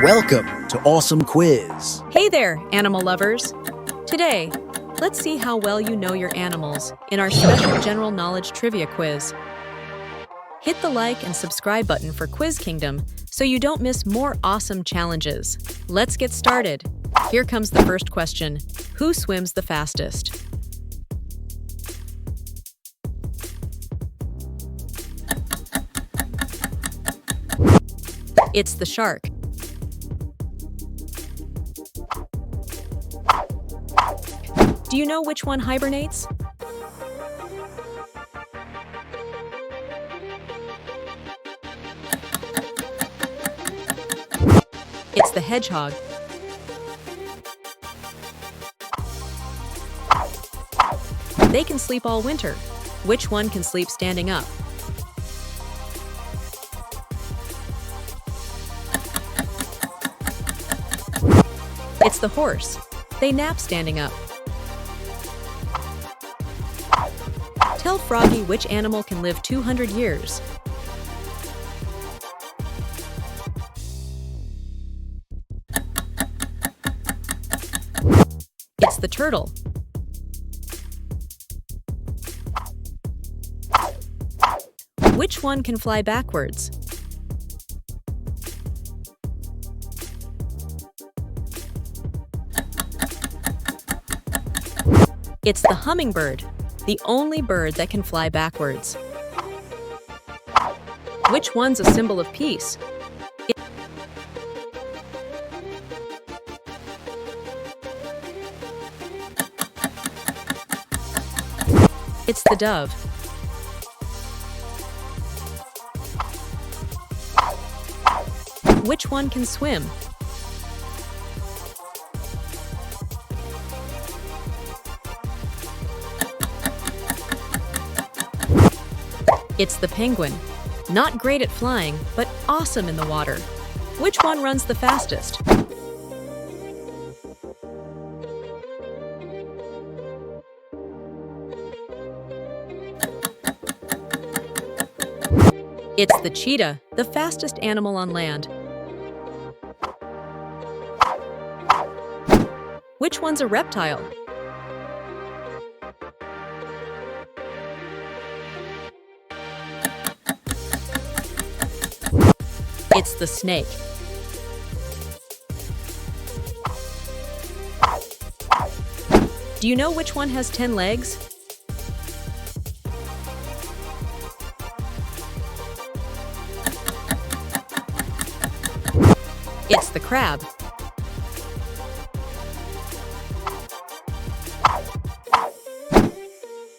Welcome to Awesome Quiz. Hey there, animal lovers! Today, let's see how well you know your animals in our special general knowledge trivia quiz. Hit the like and subscribe button for Quiz Kingdom so you don't miss more awesome challenges. Let's get started. Here comes the first question. Who swims the fastest? It's the shark. Do you know which one hibernates? It's the hedgehog. They can sleep all winter. Which one can sleep standing up? It's the horse. They nap standing up. Tell Froggy which animal can live 200 years. It's the turtle. Which one can fly backwards? It's the hummingbird, the only bird that can fly backwards. Which one's a symbol of peace? It's the dove. Which one can swim? It's the penguin. Not great at flying, but awesome in the water. Which one runs the fastest? It's the cheetah, the fastest animal on land. Which one's a reptile? It's the snake. Do you know which one has 10 legs? It's the crab.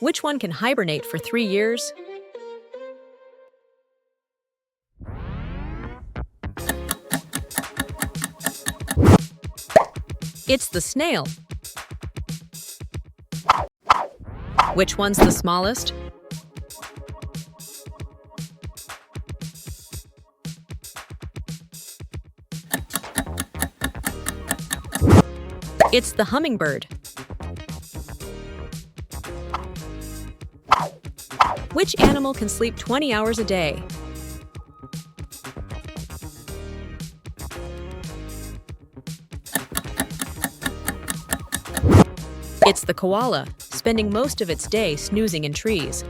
Which one can hibernate for 3 years? It's the snail. Which one's the smallest? It's the hummingbird. Which animal can sleep 20 hours a day? It's the koala, spending most of its day snoozing in trees.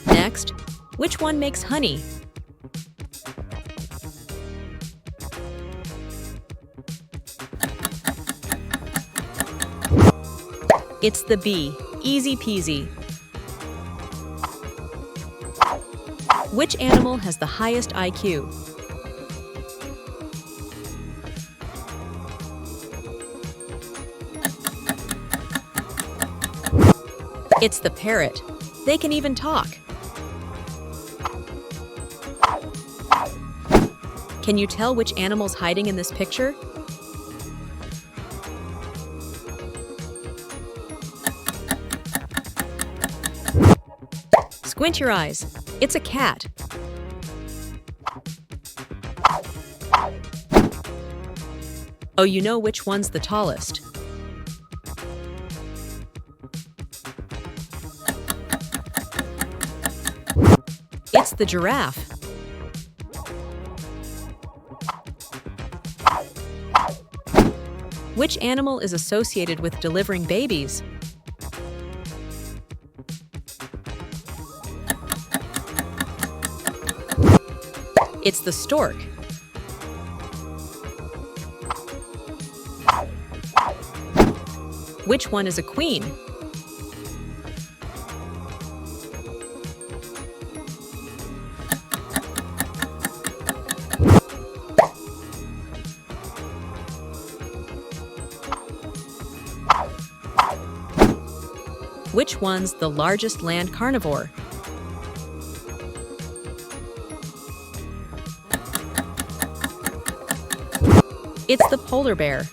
Next, which one makes honey? It's the bee, easy peasy. Which animal has the highest IQ? It's the parrot. They can even talk. Can you tell which animal's hiding in this picture? Squint your eyes. It's a cat. Oh, you know which one's the tallest? It's the giraffe. Which animal is associated with delivering babies? It's the stork. Which one is a queen? Which one's the largest land carnivore? It's the polar bear.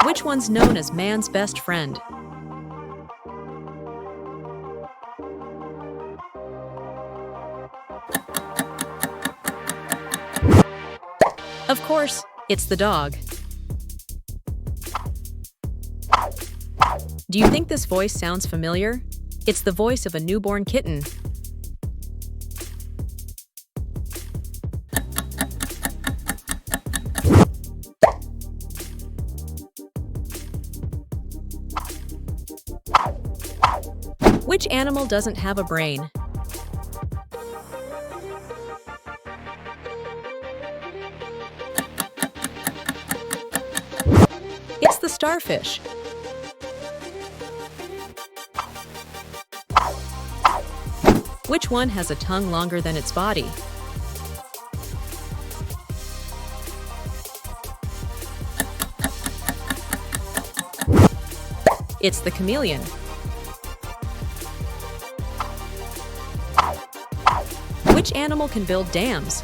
Which one's known as man's best friend? Of course, it's the dog. Do you think this voice sounds familiar? It's the voice of a newborn kitten. Which animal doesn't have a brain? It's the starfish. Which one has a tongue longer than its body? It's the chameleon. Which animal can build dams?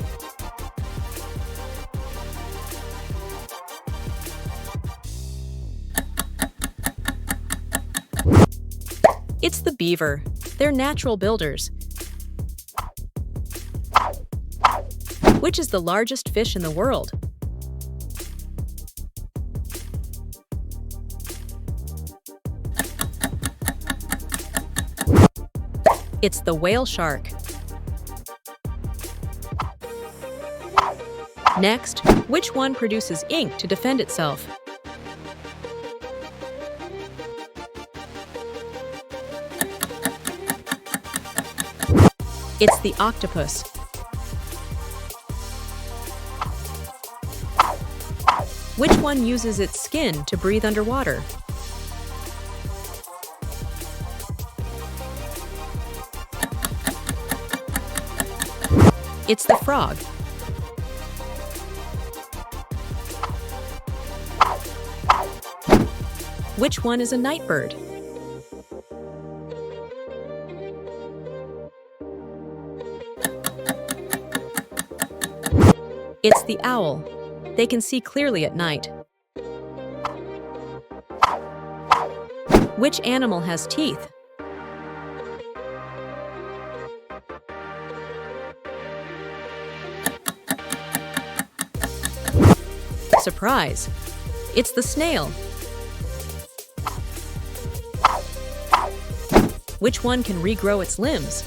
It's the beaver. They're natural builders. Which is the largest fish in the world? It's the whale shark. Next, which one produces ink to defend itself? It's the octopus. Which one uses its skin to breathe underwater? It's the frog. Which one is a nightbird? It's the owl. They can see clearly at night. Which animal has teeth? Surprise! It's the snail. Which one can regrow its limbs?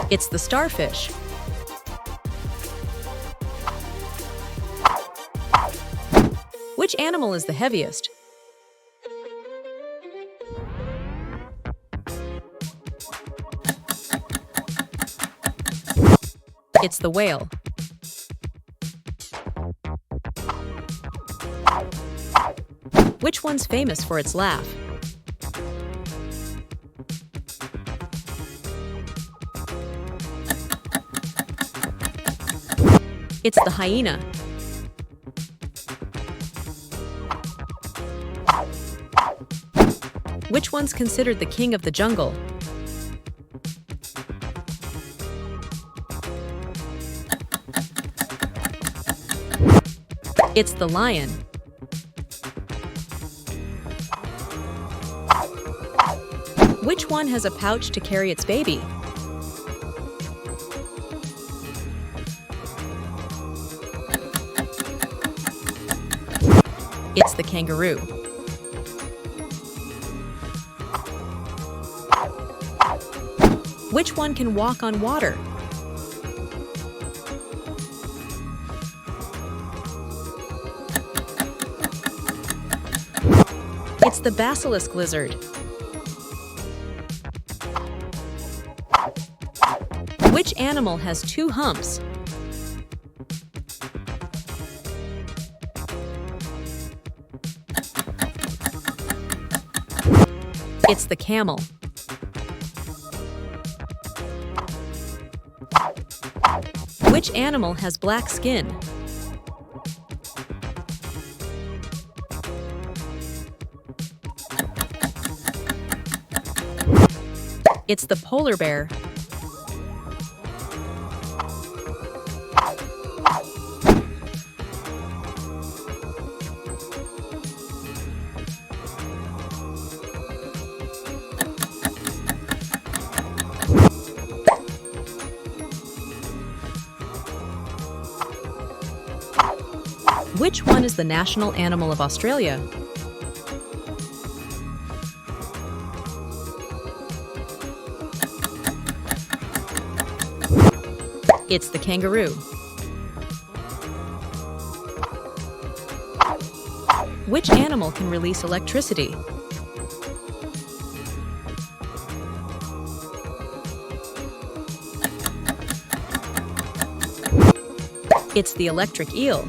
It's the starfish. Which animal is the heaviest? It's the whale. Which one's famous for its laugh? It's the hyena. Which one's considered the king of the jungle? It's the lion. Which one has a pouch to carry its baby? It's the kangaroo. Which one can walk on water? It's the basilisk lizard. Which animal has two humps? It's the camel. Which animal has black skin? It's the polar bear. Which one is the national animal of Australia? It's the kangaroo. Which animal can release electricity? It's the electric eel.